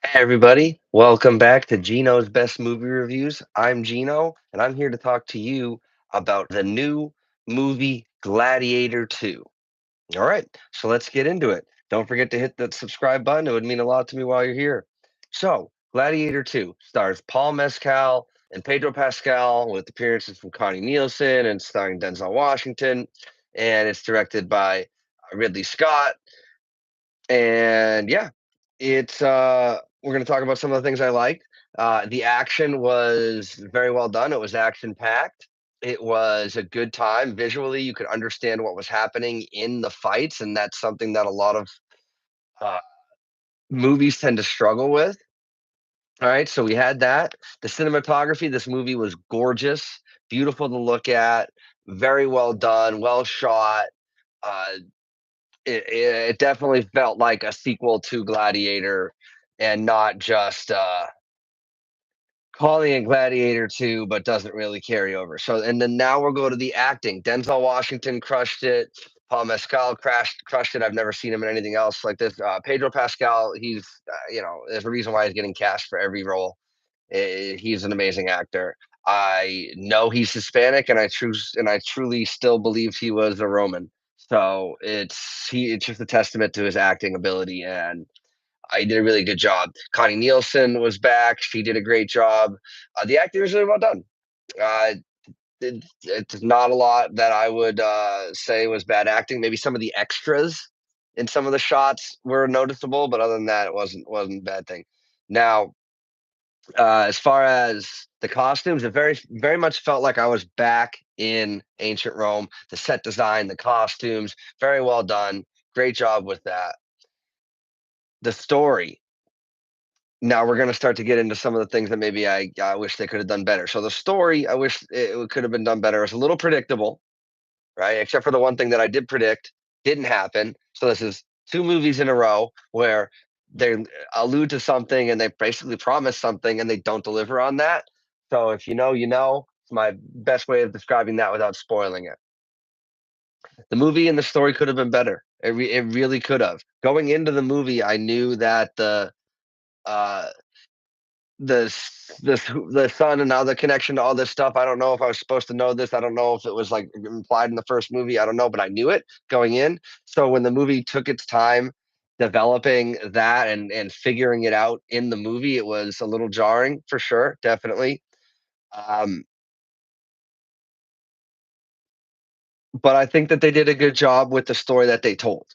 Hey everybody, welcome back to Gino's Best Movie Reviews. I'm Gino, and I'm here to talk to you about the new movie Gladiator 2. All right, so let's get into it. Don't forget to hit that subscribe button. It would mean a lot to me while you're here. So, Gladiator 2 stars Paul Mescal and Pedro Pascal with appearances from Connie Nielsen and starring Denzel Washington. And it's directed by Ridley Scott. And yeah, it's we're going to talk about some of the things I liked. The action was very well done. It was action packed. It was a good time. Visually, you could understand what was happening in the fights, and that's something that a lot of uh, movies tend to struggle with. All right, so we had that. The cinematography, this movie was gorgeous, beautiful to look at, very well done, well shot. Uh, it definitely felt like a sequel to Gladiator and not just calling it Gladiator 2, but doesn't really carry over. So, and then now we'll go to the acting. Denzel Washington crushed it. Paul Mescal crushed it. I've never seen him in anything else like this. Pedro Pascal, he's there's a reason why he's getting cast for every role. He's an amazing actor. I know he's Hispanic, and I truly still believe he was a Roman. So it's just a testament to his acting ability, and I did a really good job. Connie Nielsen was back; she did a great job. The acting was really well done. Uh, it's not a lot that I would say was bad acting. Maybe some of the extras in some of the shots were noticeable, but other than that, it wasn't a bad thing. Now, as far as the costumes, it very much felt like I was back in ancient Rome. The set design, the costumes, very well done. Great job with that. The story. Now we're going to start to get into some of the things that maybe I wish they could have done better. So the story, I wish it could have been done better. It's a little predictable, right? Except for the one thing that I did predict didn't happen. So this is two movies in a row where they allude to something and they basically promise something and they don't deliver on that. So if you know, you know. It's my best way of describing that without spoiling it. The movie and the story could have been better. It really could have. Going into the movie, I knew that uh, the son and now the connection to all this stuff. I don't know if I was supposed to know this. I don't know if it was like implied in the first movie. I don't know, but I knew it going in. So when the movie took its time developing that and figuring it out in the movie, it was a little jarring for sure, definitely. Um, but I think that they did a good job with the story that they told.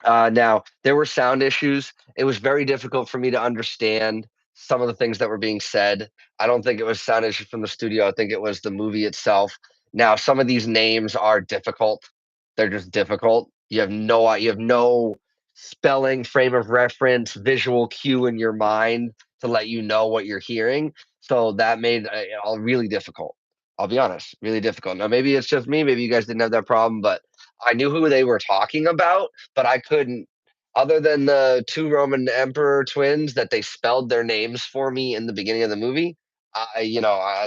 Now, there were sound issues. It was very difficult for me to understand some of the things that were being said. I don't think it was sound issues from the studio. I think it was the movie itself. Now, some of these names are difficult. They're just difficult. You have no spelling, frame of reference, visual cue in your mind to let you know what you're hearing. So that made it all really difficult. I'll be honest, really difficult. Now, maybe it's just me. Maybe you guys didn't have that problem, but I knew who they were talking about, but I couldn't, other than the two Roman emperor twins that they spelled their names for me in the beginning of the movie. I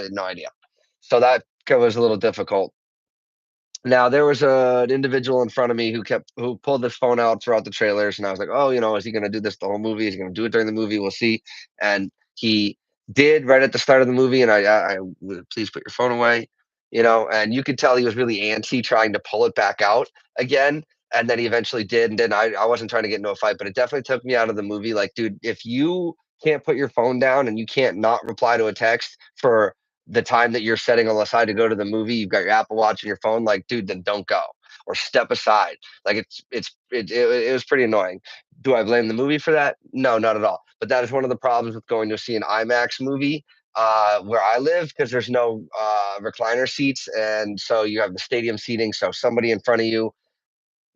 had no idea. So that was a little difficult. Now there was an individual in front of me who pulled this phone out throughout the trailers, and I was like, "Oh, is he going to do this the whole movie? Is he going to do it during the movie? We'll see." And he did right at the start of the movie, and please put your phone away, and you could tell he was really antsy trying to pull it back out again, and then he eventually did, and then I wasn't trying to get into a fight, but it definitely took me out of the movie. Like, dude, if you can't put your phone down and you can't not reply to a text for the time that you're setting aside to go to the movie, you've got your Apple Watch and your phone, like, dude, then don't go or step aside. Like it was pretty annoying. Do I blame the movie for that? No, not at all. But that is one of the problems with going to see an IMAX movie where I live because there's no recliner seats, and so you have the stadium seating. So somebody in front of you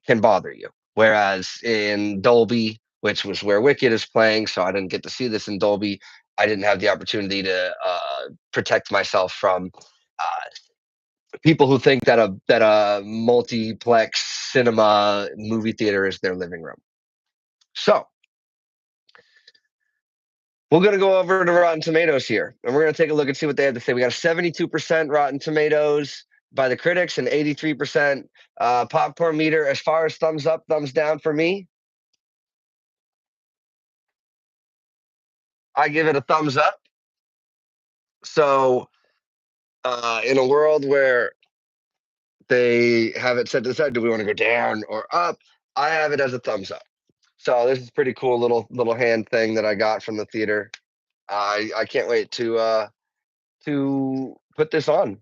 can bother you. Whereas in Dolby, which was where Wicked is playing, so I didn't get to see this in Dolby. I didn't have the opportunity to protect myself from people who think that a multiplex cinema movie theater is their living room. So we're going to go over to Rotten Tomatoes here, and we're going to take a look and see what they have to say. We got a 72% Rotten Tomatoes by the critics and 83% popcorn meter. As far as thumbs up, thumbs down for me, I give it a thumbs up. So, in a world where they have it set to the side, do we want to go down or up? I have it as a thumbs up. So this is pretty cool little hand thing that I got from the theater. I can't wait to put this on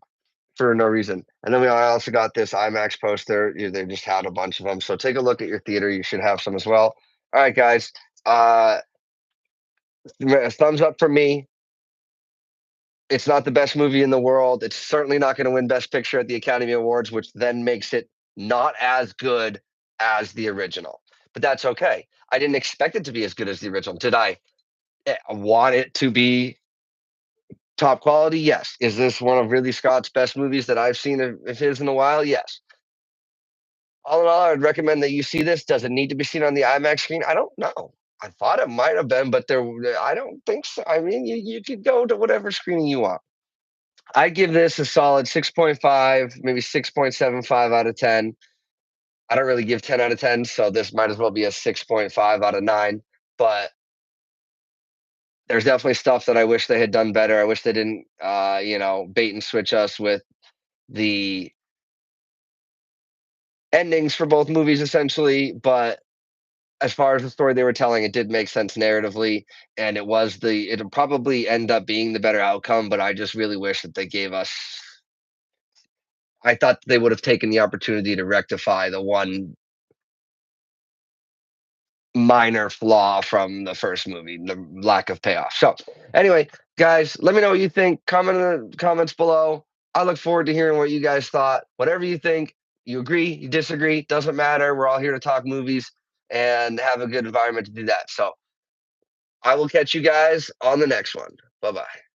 for no reason. And then I also got this IMAX poster. They just had a bunch of them. So take a look at your theater. You should have some as well. All right, guys. Uh, thumbs up for me. It's not the best movie in the world. It's certainly not going to win Best Picture at the Academy Awards, which then makes it not as good as the original. But that's okay. I didn't expect it to be as good as the original. Did I want it to be top quality? Yes. Is this one of Ridley Scott's best movies that I've seen of his in a while? Yes. All in all, I would recommend that you see this. Does it need to be seen on the IMAX screen? I don't know. I thought it might have been, but I don't think so. I mean, you could go to whatever screening you want. I give this a solid 6.5, maybe 6.75 out of 10. I don't really give 10 out of 10, so this might as well be a 6.5 out of 9. But there's definitely stuff that I wish they had done better. I wish they didn't, bait and switch us with the endings for both movies, essentially. But as far as the story they were telling, it did make sense narratively, and it'll probably end up being the better outcome. But I just really wish that they gave us. I thought they would have taken the opportunity to rectify the one minor flaw from the first movie, the lack of payoff. So, anyway, guys, let me know what you think. Comment in the comments below. I look forward to hearing what you guys thought. Whatever you think, you agree, you disagree, doesn't matter. We're all here to talk movies and have a good environment to do that. So, I will catch you guys on the next one. Bye bye.